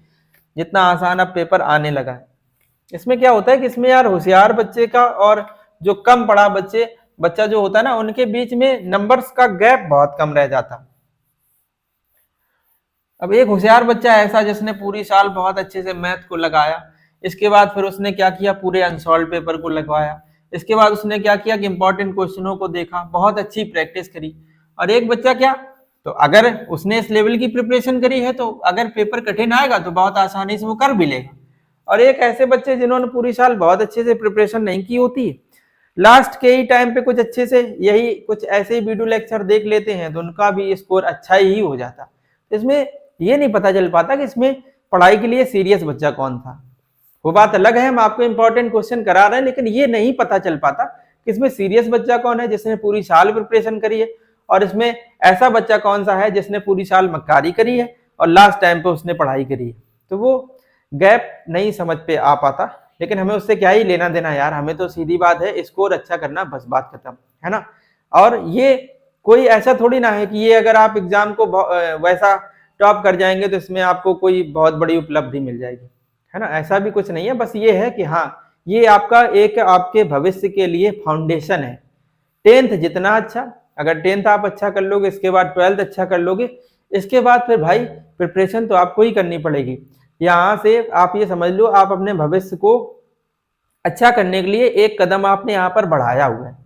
A: जितना आसान अब पेपर आने लगा है। इसमें क्या होता है कि इसमें यार होशियार बच्चे का और जो कम पढ़ा बच्चा जो होता है ना, उनके बीच में नंबर्स का गैप बहुत कम रह जाता। अब एक होशियार बच्चा ऐसा जिसने पूरी साल बहुत अच्छे से मैथ को लगाया, इसके बाद फिर उसने क्या किया, पूरे अनसॉल्व पेपर को लगवाया, इसके बाद उसने क्या किया कि इंपॉर्टेंट क्वेश्चनों को देखा, बहुत अच्छी प्रैक्टिस करी। और एक बच्चा क्या, तो अगर उसने इस लेवल की प्रिपरेशन करी है तो अगर पेपर कठिन आएगा तो बहुत आसानी से वो कर भी लेगा। और एक ऐसे बच्चे जिन्होंने पूरी साल बहुत अच्छे से प्रिपरेशन नहीं की होती, लास्ट के ही टाइम पे कुछ अच्छे से यही कुछ ऐसे ही वीडियो लेक्चर देख लेते हैं तो उनका भी स्कोर अच्छा ही हो जाता। इसमें ये नहीं पता चल पाता कि इसमें पढ़ाई के लिए सीरियस बच्चा कौन था। वो बात अलग है, हम आपको इंपॉर्टेंट क्वेश्चन करा रहे हैं, लेकिन ये नहीं पता चल पाता कि इसमें सीरियस बच्चा कौन है जिसने पूरी साल प्रिपरेशन करी है, और इसमें ऐसा बच्चा कौन सा है जिसने पूरी साल मक्कारी करी है और लास्ट टाइम पे उसने पढ़ाई करी है। तो वो गैप नहीं समझ पे आ पाता, लेकिन हमें उससे क्या ही लेना देना यार, हमें तो सीधी बात है स्कोर अच्छा करना, बस बात खत्म है ना। और ये कोई ऐसा थोड़ी ना है कि ये अगर आप एग्जाम को वैसा टॉप कर जाएंगे तो इसमें आपको कोई बहुत बड़ी उपलब्धि मिल जाएगी, है ना। ऐसा भी कुछ नहीं है, बस ये है कि हाँ, ये आपका एक आपके भविष्य के लिए फाउंडेशन है। 10th जितना अच्छा, अगर 10th आप अच्छा कर लोगे, इसके बाद 12th अच्छा कर लोगे, इसके बाद फिर भाई प्रिपरेशन तो आपको ही करनी पड़ेगी। यहाँ से आप ये समझ लो, आप अपने भविष्य को अच्छा करने के लिए एक कदम आपने यहाँ पर बढ़ाया हुआ है।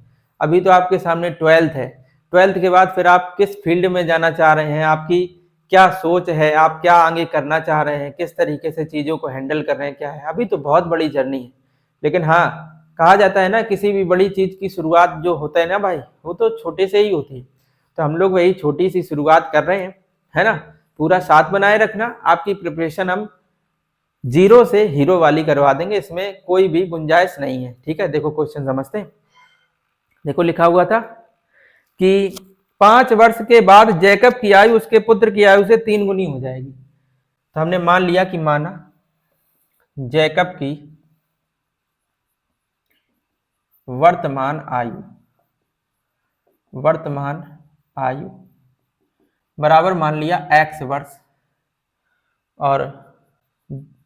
A: अभी तो आपके सामने 12th है, 12th के बाद फिर आप किस फील्ड में जाना चाह रहे हैं, आपकी क्या सोच है, आप क्या आगे करना चाह रहे हैं, किस तरीके से चीजों को हैंडल कर रहे हैं, क्या है, अभी तो बहुत बड़ी जर्नी है। लेकिन हाँ, कहा जाता है ना, किसी भी बड़ी चीज की शुरुआत जो होता है ना भाई, वो तो छोटे से ही होती है। तो हम लोग वही छोटी सी शुरुआत कर रहे हैं, है ना। पूरा साथ बनाए रखना, आपकी प्रिपरेशन हम जीरो से हीरो वाली करवा देंगे, इसमें कोई भी गुंजाइश नहीं है। ठीक है, देखो क्वेश्चन समझते हैं। देखो लिखा हुआ था कि 5 वर्ष के बाद जैकब की आयु उसके पुत्र की आयु से 3 गुनी हो जाएगी। तो हमने मान लिया कि माना जैकब की वर्तमान आयु बराबर मान लिया x वर्ष, और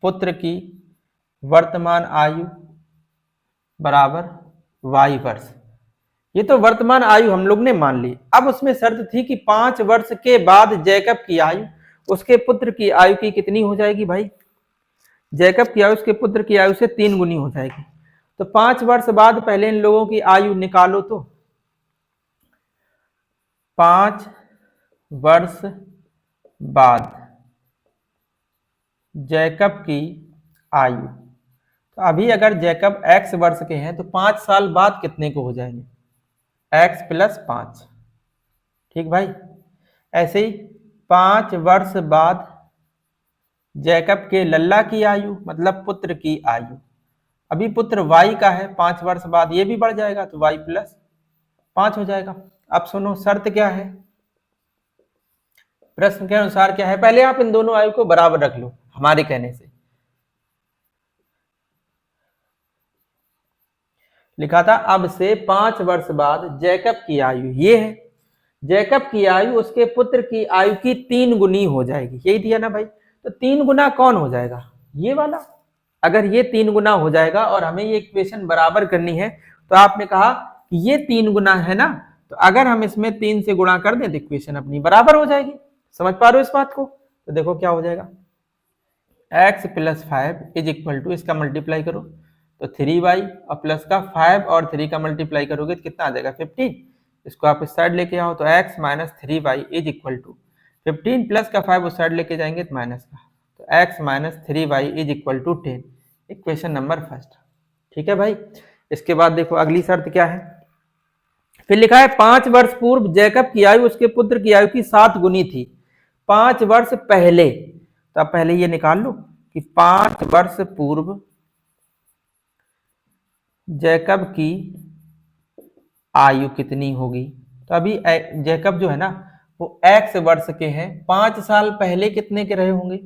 A: पुत्र की वर्तमान आयु बराबर y वर्ष। ये तो वर्तमान आयु हम लोग ने मान ली। अब उसमें शर्त थी कि 5 वर्ष के बाद जैकब की आयु उसके पुत्र की आयु की कितनी हो जाएगी भाई, जैकब की आयु उसके पुत्र की आयु से 3 गुनी हो जाएगी। तो 5 वर्ष बाद पहले इन लोगों की आयु निकालो, तो 5 वर्ष बाद जैकब की आयु, तो अभी अगर जैकब x वर्ष के हैं तो 5 साल बाद कितने को हो जाएंगे, x + 5। ठीक भाई, ऐसे ही 5 वर्ष बाद जैकब के लल्ला की आयु मतलब पुत्र की आयु, अभी पुत्र y का है, 5 वर्ष बाद ये भी बढ़ जाएगा तो y + 5 हो जाएगा। अब सुनो शर्त क्या है, प्रश्न के अनुसार क्या है, पहले आप इन दोनों आयु को बराबर रख लो हमारे कहने से। लिखा था अब से 5 वर्ष बाद जैकब की आयु ये है, जैकब की आयु उसके पुत्र की आयु की 3 गुनी हो जाएगी, यही दिया ना भाई। तो 3 गुना कौन हो जाएगा, ये वाला। अगर ये 3 गुना हो जाएगा और हमें ये इक्वेशन बराबर करनी है, तो आपने कहा कि ये 3 गुना है ना, तो अगर हम इसमें 3 से गुणा कर दें तो इक्वेशन अपनी बराबर हो जाएगी। समझ पा रहे हो इस बात को। तो देखो क्या हो जाएगा, x + 5 = इसका मल्टीप्लाई करो तो 3y, और प्लस का 5 और 3 का मल्टीप्लाई करोगे तो कितना आ जाएगा 15। इसको आप इस साइड लेके आओ तो x - 3y = 15 प्लस का 5 उस साइड लेके जाएंगे तो माइनस का, तो x - 3y = 10। Equation number first. ठीक है भाई। इसके बाद देखो अगली शर्त क्या है, फिर लिखा है 5 वर्ष पूर्व जैकब की आयु उसके पुत्र की आयु की 7 गुनी थी। 5 वर्ष पहले, तो आप पहले ये निकाल लो कि 5 वर्ष पूर्व जैकब की आयु कितनी होगी। तो अभी जैकब जो है ना वो x वर्ष के हैं, 5 साल पहले कितने के रहे होंगे,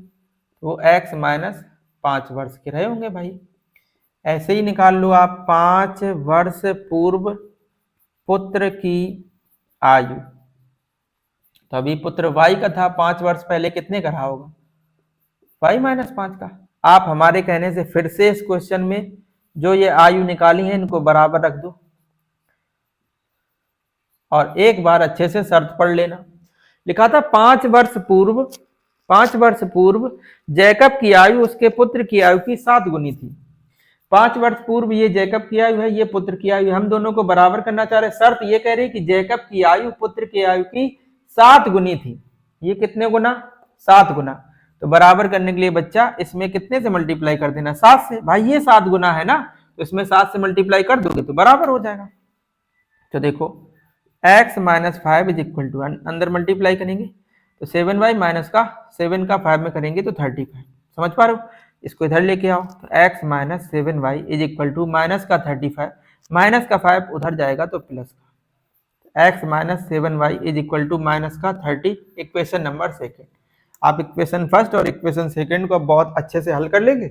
A: वो x माइनस 5 वर्ष के रहे होंगे भाई। ऐसे ही निकाल लो आप 5 वर्ष पूर्व पुत्र की आयु, तो अभी पुत्र y का था, 5 वर्ष पहले कितने का रहा होगा, y माइनस 5 का। आप हमारे कहने से फिर से इस क्वेश्चन में जो ये आयु निकाली है इनको बराबर रख दो और एक बार अच्छे से शर्त पढ़ लेना। लिखा था 5 वर्ष पूर्व जैकब की आयु उसके पुत्र की आयु की 7 गुनी थी। 5 वर्ष पूर्व ये जैकब की आयु है, ये पुत्र की आयु, हम दोनों को बराबर करना चाह रहे। शर्त ये कह रही कि जैकब की आयु पुत्र की आयु की 7 गुनी थी। ये कितने गुना, 7 गुना। तो बराबर करने के लिए बच्चा इसमें कितने से मल्टीप्लाई कर देना, 7 से। भाई ये 7 गुना है ना, तो इसमें 7 से मल्टीप्लाई कर दोगे तो बराबर हो जाएगा। तो देखो x minus 5 is equal to, अंदर मल्टीप्लाई करेंगे तो 7y माइनस का 7 का 5 में करेंगे तो 35। समझ पा रहे हो, इसको इधर लेके आओ तो x minus 7y is equal to minus का 35, माइनस का 5 उधर जाएगा तो प्लस का, x minus 7y is equal to minus का 30। Equation number second. आप इक्वेशन फर्स्ट और इक्वेशन सेकेंड को बहुत अच्छे से हल कर लेंगे,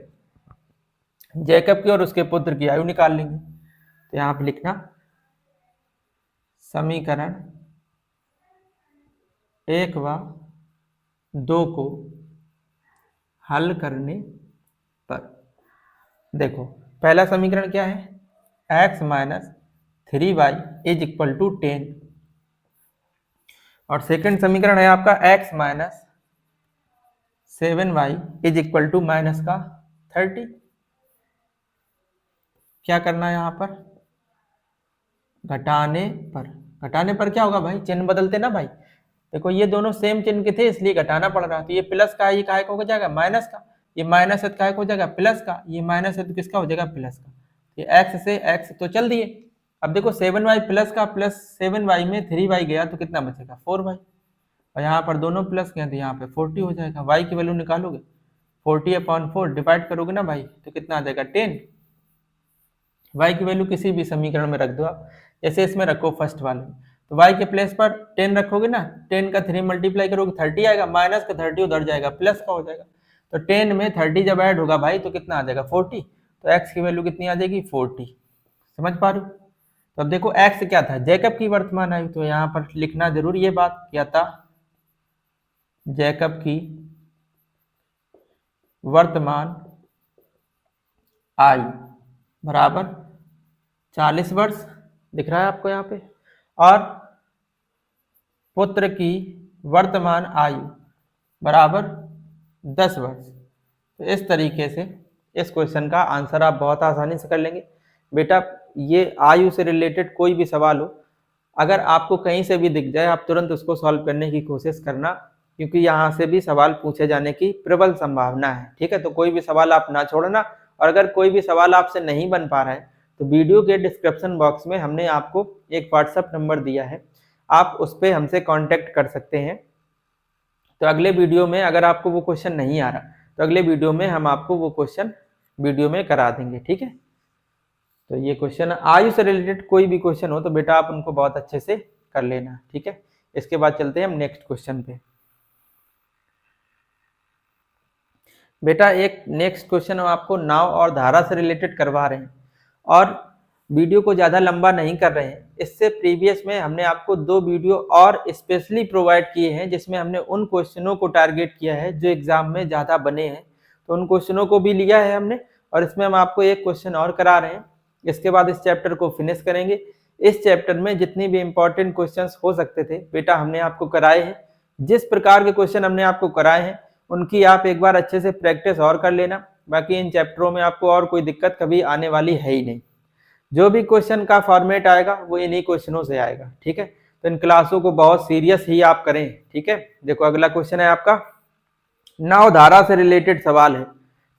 A: जैकब की और उसके पुत्र की आयु निकाल लेंगे। तो यहाँ पे लिखना समीकरण 1 व 2 को हल करने पर, देखो पहला समीकरण क्या है, x minus 3y is equal to 10, और सेकंड समीकरण है आपका x minus 7y is equal to minus का 30। क्या करना है यहाँ पर, घटाने पर क्या होगा भाई, चिन्ह बदलते ना भाई। देखो ये दोनों सेम चिन्ह के थे इसलिए घटाना पड़ रहा, तो ये प्लस का है, ये काय का हो जाएगा माइनस का, ये माइनस है तो काय का हो जाएगा प्लस का, ये माइनस है तो किसका हो जाएगा प्लस का। ये x से x तो चल दिए। अब देखो 7y प्लस का प्लस 7y में 3y गया तो कितना बचेगा 4y, और यहाँ पर दोनों प्लस गए तो यहाँ पे 40 हो जाएगा। y की वैल्यू निकालोगे 40/4 डिवाइड करोगे ना भाई तो कितना आ जाएगा 10। y की वैल्यू किसी भी समीकरण में रख दो आप, जैसे इसमें रखो फर्स्ट वाले में, तो y के प्लेस पर 10 रखोगे ना, 10 का 3 मल्टीप्लाई करोगे 30 आएगा, माइनस का 30 उधर जाएगा प्लस का हो जाएगा, तो 10 में 30 जब ऐड होगा भाई तो कितना आ जाएगा 40, तो x की वैल्यू कितनी आ जाएगी 40। समझ पा रहे हो। तो अब देखो x क्या था, जैकब की वर्तमान आयु, तो यहाँ पर लिखना जरूर ये बात क्या था, जैकब की वर्तमान आयु बराबर 40 वर्ष दिख रहा है आपको यहाँ पे, और पुत्र की वर्तमान आयु बराबर 10 वर्ष। तो इस तरीके से इस क्वेश्चन का आंसर आप बहुत आसानी से कर लेंगे। बेटा ये आयु से रिलेटेड कोई भी सवाल हो, अगर आपको कहीं से भी दिख जाए आप तुरंत उसको सॉल्व करने की कोशिश करना, क्योंकि यहाँ से भी सवाल पूछे जाने की प्रबल संभावना है। ठीक है, तो कोई भी सवाल आप ना छोड़ना, और अगर कोई भी सवाल आपसे नहीं बन पा रहा है तो वीडियो के डिस्क्रिप्शन बॉक्स में हमने आपको एक व्हाट्सएप नंबर दिया है, आप उस पर हमसे कांटेक्ट कर सकते हैं। तो अगले वीडियो में अगर आपको वो क्वेश्चन नहीं आ रहा तो अगले वीडियो में हम आपको वो क्वेश्चन वीडियो में करा देंगे। ठीक है, तो ये क्वेश्चन आयु से रिलेटेड कोई भी क्वेश्चन हो तो बेटा आप उनको बहुत अच्छे से कर लेना। ठीक है, इसके बाद चलते हैं हम नेक्स्ट क्वेश्चन पे। बेटा एक नेक्स्ट क्वेश्चन हम आपको नाव और धारा से रिलेटेड करवा रहे हैं, और वीडियो को ज़्यादा लंबा नहीं कर रहे हैं। इससे प्रीवियस में हमने आपको 2 वीडियो और स्पेशली प्रोवाइड किए हैं, जिसमें हमने उन क्वेश्चनों को टारगेट किया है जो एग्जाम में ज़्यादा बने हैं, तो उन क्वेश्चनों को भी लिया है हमने, और इसमें हम आपको एक क्वेश्चन और करा रहे हैं। इसके बाद इस चैप्टर को फिनिश करेंगे। इस चैप्टर में जितनी भी इंपॉर्टेंट क्वेश्चंस हो सकते थे बेटा हमने आपको कराए हैं। जिस प्रकार के क्वेश्चन हमने आपको कराए हैं उनकी आप एक बार अच्छे से प्रैक्टिस और कर लेना, बाकी इन चैप्टरों में आपको और कोई दिक्कत कभी आने वाली है ही नहीं। जो भी क्वेश्चन का फॉर्मेट आएगा वो इन्हीं क्वेश्चनों से आएगा। ठीक है, तो इन क्लासों को बहुत सीरियस ही आप करें। ठीक है, देखो अगला क्वेश्चन है आपका नाव धारा से रिलेटेड सवाल है।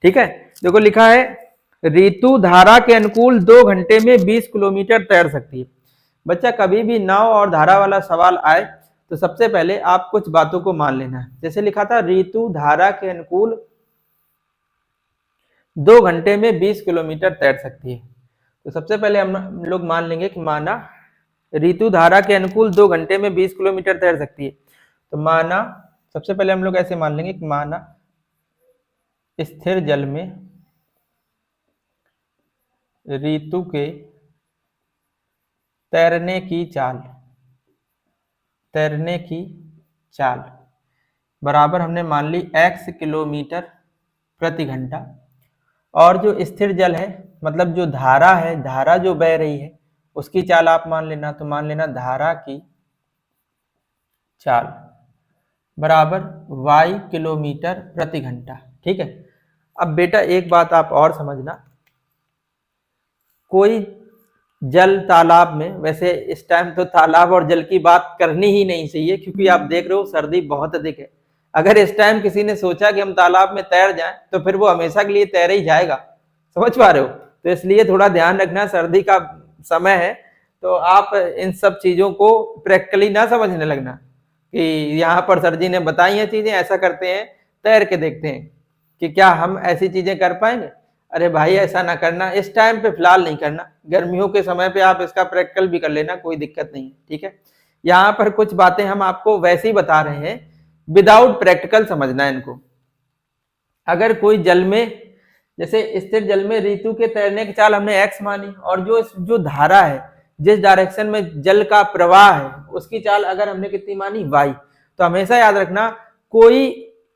A: ठीक है, देखो लिखा है ऋतु धारा के अनुकूल 2 घंटे में 20 किलोमीटर तैर सकती है। बच्चा कभी भी नाव और धारा वाला सवाल आए तो सबसे पहले आप कुछ बातों को मान लेना है। जैसे लिखा था ऋतु धारा के अनुकूल 2 घंटे में 20 किलोमीटर तैर सकती है, तो सबसे पहले हम लोग मान लेंगे कि माना ऋतु धारा के अनुकूल 2 घंटे में 20 किलोमीटर तैर सकती है। तो माना सबसे पहले हम लोग ऐसे मान लेंगे कि माना स्थिर जल में ऋतु के तैरने की चाल बराबर हमने मान ली x किलोमीटर प्रति घंटा, और जो स्थिर जल है मतलब जो धारा है, धारा जो बह रही है उसकी चाल आप मान लेना, तो मान लेना धारा की चाल बराबर y किलोमीटर प्रति घंटा। ठीक है। अब बेटा एक बात आप और समझना, कोई जल तालाब में, वैसे इस टाइम तो तालाब और जल की बात करनी ही नहीं चाहिए क्योंकि आप देख रहे हो सर्दी बहुत अधिक है। अगर इस टाइम किसी ने सोचा कि हम तालाब में तैर जाएं तो फिर वो हमेशा के लिए तैर ही जाएगा, समझ पा रहे हो। तो इसलिए थोड़ा ध्यान रखना, सर्दी का समय है तो आप इन सब चीजों को प्रैक्टिकली ना समझने लगना कि यहाँ पर सर जी ने बताई हैं चीजें, ऐसा करते हैं तैर के देखते हैं कि क्या हम ऐसी चीजें कर पाएंगे। अरे भाई ऐसा ना करना, इस टाइम पे फिलहाल नहीं करना, गर्मियों के समय पे आप इसका प्रैक्टिकल भी कर लेना, कोई दिक्कत नहीं है। ठीक है। यहाँ पर कुछ बातें हम आपको वैसे ही बता रहे हैं, विदाउट प्रैक्टिकल समझना है इनको। अगर कोई जल में, जैसे स्थिर जल में ऋतु के तैरने की चाल हमने x मानी, और जो धारा है, जिस डायरेक्शन में जल का प्रवाह है उसकी चाल अगर हमने कितनी मानी y, तो हमेशा याद रखना कोई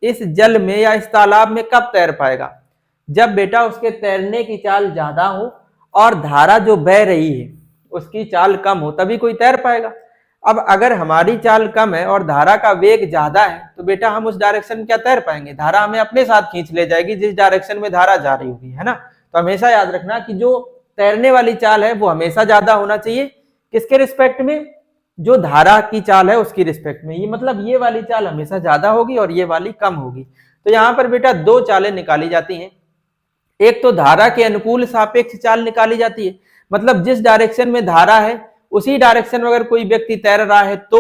A: इस जल में या इस तालाब में कब तैर पाएगा, जब बेटा उसके तैरने की चाल ज्यादा हो और धारा जो बह रही है उसकी चाल कम हो, तभी कोई तैर पाएगा। अब अगर हमारी चाल कम है और धारा का वेग ज्यादा है तो बेटा हम उस डायरेक्शन में क्या तैर पाएंगे, धारा हमें अपने साथ खींच ले जाएगी जिस डायरेक्शन में धारा जा रही होगी, है ना। तो हमेशा याद रखना कि जो तैरने वाली चाल है वो हमेशा ज्यादा होना चाहिए, किसके रिस्पेक्ट में, जो धारा की चाल है उसकी रिस्पेक्ट में। ये मतलब ये वाली चाल हमेशा ज्यादा होगी और ये वाली कम होगी। तो यहाँ पर बेटा दो चालें निकाली जाती हैं, एक तो धारा के अनुकूल सापेक्ष चाल निकाली जाती है, मतलब जिस डायरेक्शन में धारा है उसी डायरेक्शन में अगर कोई व्यक्ति तैर रहा है तो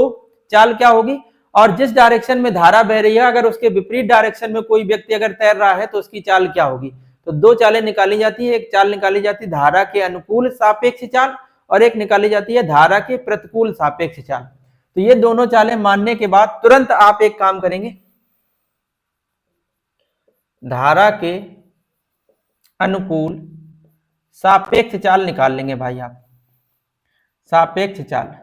A: चाल क्या होगी, और जिस डायरेक्शन में धारा बह रही है अगर उसके विपरीत डायरेक्शन में कोई व्यक्ति अगर तैर रहा है तो उसकी चाल क्या होगी। तो दो चालें निकाली जाती है, एक चाल निकाली जाती है धारा के अनुकूल सापेक्ष चाल और एक निकाली जाती है धारा के प्रतिकूल सापेक्ष चाल। तो ये दोनों चालें मानने के बाद तुरंत आप एक काम करेंगे, धारा के अनुकूल सापेक्ष चाल निकाल लेंगे भाई आप। सापेक्ष चाल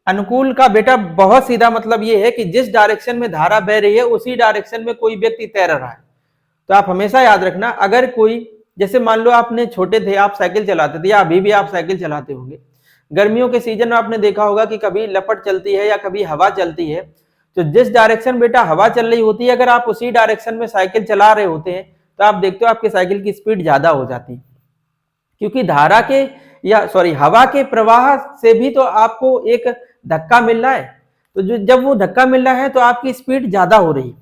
A: अनुकूल का बेटा बहुत सीधा मतलब ये है कि जिस डायरेक्शन में धारा बह रही है उसी डायरेक्शन में कोई व्यक्ति तैर रहा है। तो आप हमेशा याद रखना, अगर कोई, जैसे मान लो आपने छोटे थे आप साइकिल चलाते थे या अभी भी आप साइकिल चलाते होंगे, गर्मियों के सीजन में आपने देखा होगा कि कभी लपट चलती है या कभी हवा चलती है। तो जिस डायरेक्शन बेटा हवा चल रही होती है अगर आप उसी डायरेक्शन में साइकिल चला रहे होते हैं तो आप देखते हो आपकी साइकिल की स्पीड ज्यादा हो जाती है, क्योंकि धारा के हवा के प्रवाह से भी तो आपको एक धक्का मिल रहा है। तो जब वो धक्का मिल रहा है तो आपकी स्पीड ज्यादा हो रही है।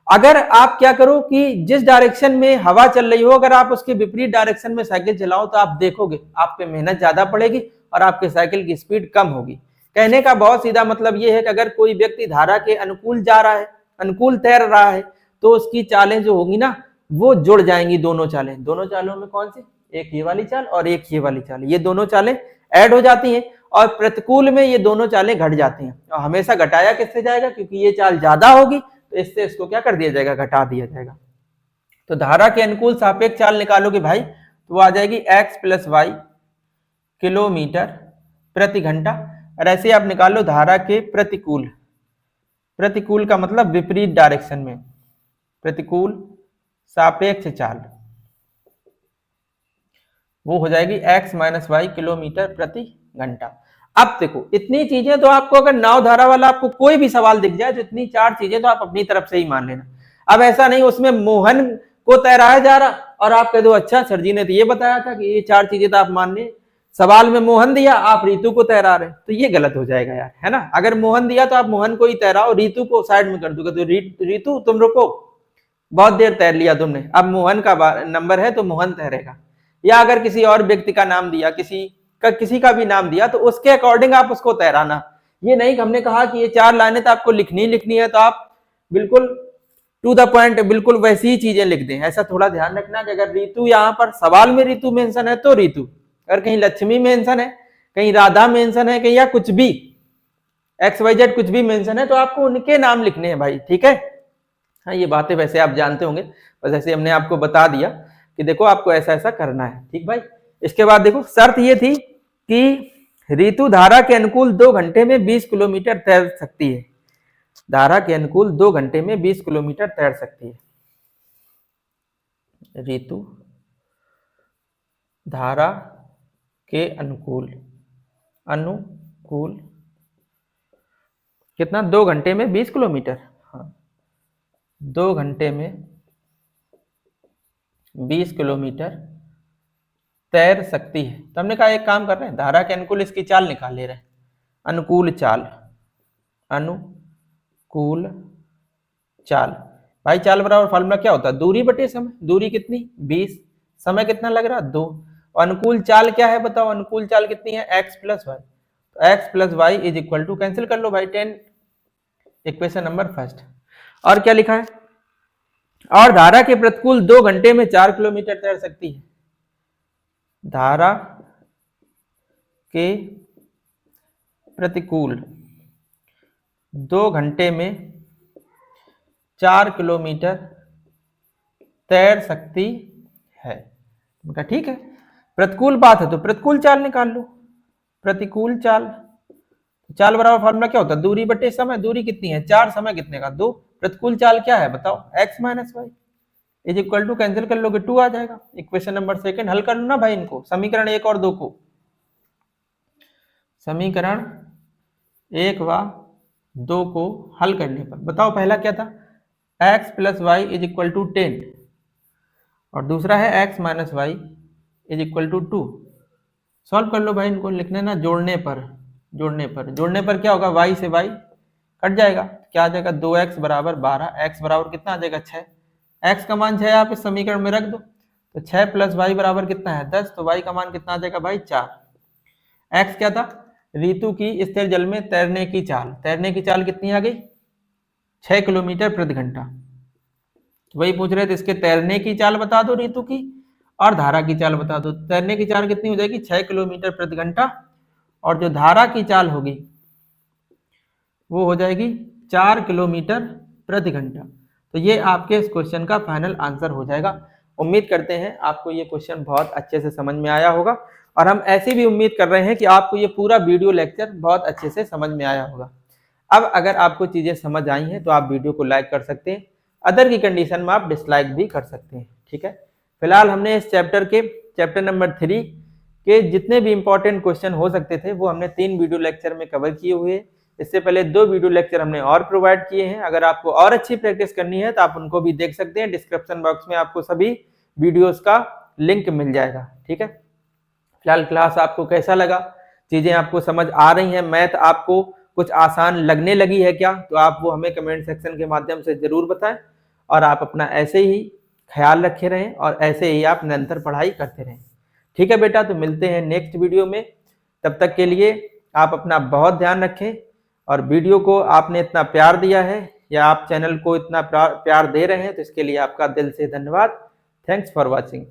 A: अगर आप क्या करो कि जिस डायरेक्शन में हवा चल रही हो अगर आप उसके विपरीत डायरेक्शन में साइकिल चलाओ तो आप देखोगे आप पे मेहनत ज्यादा पड़ेगी और आपके साइकिल की स्पीड कम होगी। कहने का बहुत सीधा मतलब ये है कि अगर कोई व्यक्ति धारा के अनुकूल जा रहा है, अनुकूल तैर रहा है, तो उसकी चालें जो होगी ना वो जुड़ जाएंगी। दोनों चालों में कौन सी, एक ये वाली चाल और एक ये वाली चाल, ये दोनों चालें ऐड हो जाती हैं और प्रतिकूल में ये दोनों चालें घट जाती हैं। और हमेशा घटाया किससे जाएगा, क्योंकि ये चाल ज्यादा होगी तो इससे इसको क्या कर दिया जाएगा, घटा दिया जाएगा। तो धारा के अनुकूल सापेक्ष चाल निकालोगे भाई तो वो आ जाएगी x + y किलोमीटर प्रति घंटा। और ऐसे आप निकालो धारा के प्रतिकूल, प्रतिकूल का मतलब विपरीत डायरेक्शन में, प्रतिकूल सापेक्ष चाल, वो हो जाएगी x - y किलोमीटर प्रति घंटा। अब देखो इतनी चीजें तो आपको, अगर नाव धारा वाला आपको कोई भी सवाल दिख जाए तो इतनी चार चीजें तो आप अपनी तरफ से ही मान लेना। अब ऐसा नहीं उसमें मोहन को तैराया जा रहा और आप कह दो अच्छा सर जी ने तो ये बताया था कि ये चार चीजें तो आप मान ले, सवाल में मोहन दिया आप ऋतु को तैरा रहे, तो ये गलत हो जाएगा यार, है ना। अगर मोहन दिया तो आप मोहन को ही तैराओ, ऋतु को साइड में कर दोगे तो ऋतु तुम रुको, बहुत देर तैर लिया तुमने, अब मोहन का नंबर है तो मोहन तैरेगा। या अगर किसी और व्यक्ति का नाम दिया, किसी का भी नाम दिया तो उसके अकॉर्डिंग आप उसको तैराना। ये नहीं कि हमने कहा कि ये चार लाइनें तो आपको लिखनी है तो आप बिल्कुल टू द पॉइंट बिल्कुल वैसी ही चीजें लिख दें। ऐसा थोड़ा ध्यान रखना कि अगर ऋतु यहाँ पर सवाल में ऋतु मेंशन है तो ऋतु, अगर कहीं लक्ष्मी मेंशन है, कहीं राधा मेंशन है, कहीं या कुछ भी, XYZ कुछ भी मेंशन है तो आपको उनके नाम लिखने हैं भाई, ठीक है। हाँ, ये बातें वैसे आप जानते होंगे, बस ऐसे हमने आपको बता दिया कि देखो आपको ऐसा ऐसा करना है, ठीक भाई। इसके बाद देखो शर्त ये थी कि ऋतु धारा के अनुकूल 2 घंटे में 20 किलोमीटर तैर सकती है। धारा के अनुकूल 2 घंटे में 20 किलोमीटर तैर सकती है। ऋतु धारा के अनुकूल कितना, 2 घंटे में 20 किलोमीटर। हाँ, 2 घंटे में 20 किलोमीटर तैर सकती है। तो हमने कहा एक काम कर रहे हैं, धारा के अनुकूल इसकी चाल निकाल ले रहे हैं। अनुकूल चाल भाई, चाल बराबर फार्मूला क्या होता है, दूरी बटे समय। दूरी कितनी 20, समय कितना लग रहा 2। अनुकूल चाल क्या है बताओ, अनुकूल चाल कितनी है x प्लस वाई। तो x plus y is equal to, cancel कर लो भाई 10, इक्वेशन नंबर फर्स्ट। और क्या लिखा है, और धारा के प्रतिकूल 2 घंटे में 4 किलोमीटर तैर सकती है। धारा के प्रतिकूल 2 घंटे में 4 किलोमीटर तैर सकती है। उनका ठीक है, प्रतिकूल बात है तो प्रतिकूल चाल निकाल लो। प्रतिकूल चाल, चाल बराबर फार्मूला क्या होता है, दूरी बटे समय। दूरी कितनी है 4, समय कितने का 2। प्रतिकूल चाल क्या है बताओ, x minus y is equal to, cancel कर लोगे 2 आ जाएगा। इक्वेशन नंबर सेकंड हल कर लो ना भाई इनको, समीकरण 1 और 2 को। समीकरण 1 व 2 को हल करने पर बताओ, पहला क्या था, x plus y is equal to 10 और दूसरा है x minus y is equal to 2। Solve कर लो भाई इनको, लिखने ना जोड़ने पर क्या होगा, y से y कट जाएगा, क्या आ जाएगा 2x बराबर 12, x बराबर कितना आ जाएगा 6। x का मान 6 आप इस समीकरण में रख दो, तो 6 प्लस वाई बराबर कितना है 10, तो y का मान कितना आ जाएगा भाई 4। x क्या था, ऋतु की स्थिर जल में तैरने की चाल। तैरने की चाल कितनी आ गई 6 किलोमीटर प्रति घंटा। वही पूछ रहे थे, इसके तैरने की चाल बता दो ऋतु की और धारा की चाल बता दो। तैरने की चाल कितनी हो जाएगी 6 किलोमीटर प्रति घंटा, और जो धारा की चाल होगी वो हो जाएगी 4 किलोमीटर प्रति घंटा। तो ये आपके इस क्वेश्चन का फाइनल आंसर हो जाएगा। उम्मीद करते हैं आपको ये क्वेश्चन बहुत अच्छे से समझ में आया होगा, और हम ऐसी भी उम्मीद कर रहे हैं कि आपको ये पूरा वीडियो लेक्चर बहुत अच्छे से समझ में आया होगा। अब अगर आपको चीजें समझ आई हैं तो आप वीडियो को लाइक कर सकते हैं, अदर की कंडीशन में आप डिसलाइक भी कर सकते हैं, ठीक है। फिलहाल हमने इस चैप्टर नंबर 3 के जितने भी इंपॉर्टेंट क्वेश्चन हो सकते थे वो हमने 3 वीडियो लेक्चर में कवर किए हुए हैं। इससे पहले 2 वीडियो लेक्चर हमने और प्रोवाइड किए हैं। अगर आपको और अच्छी प्रैक्टिस करनी है तो आप उनको भी देख सकते हैं, डिस्क्रिप्शन बॉक्स में आपको सभी वीडियोस का लिंक मिल जाएगा, ठीक है। फिलहाल क्लास आपको कैसा लगा, चीजें आपको समझ आ रही हैं, मैथ आपको कुछ आसान लगने लगी है क्या, तो आप वो हमें कमेंट सेक्शन के माध्यम से जरूर बताएं। और आप अपना ऐसे ही ख्याल रखे रहें और ऐसे ही आप निरंतर पढ़ाई करते रहें, ठीक है बेटा। तो मिलते हैं नेक्स्ट वीडियो में, तब तक के लिए आप अपना बहुत ध्यान रखें। और वीडियो को आपने इतना प्यार दिया है या आप चैनल को इतना प्यार दे रहे हैं तो इसके लिए आपका दिल से धन्यवाद। Thanks for watching.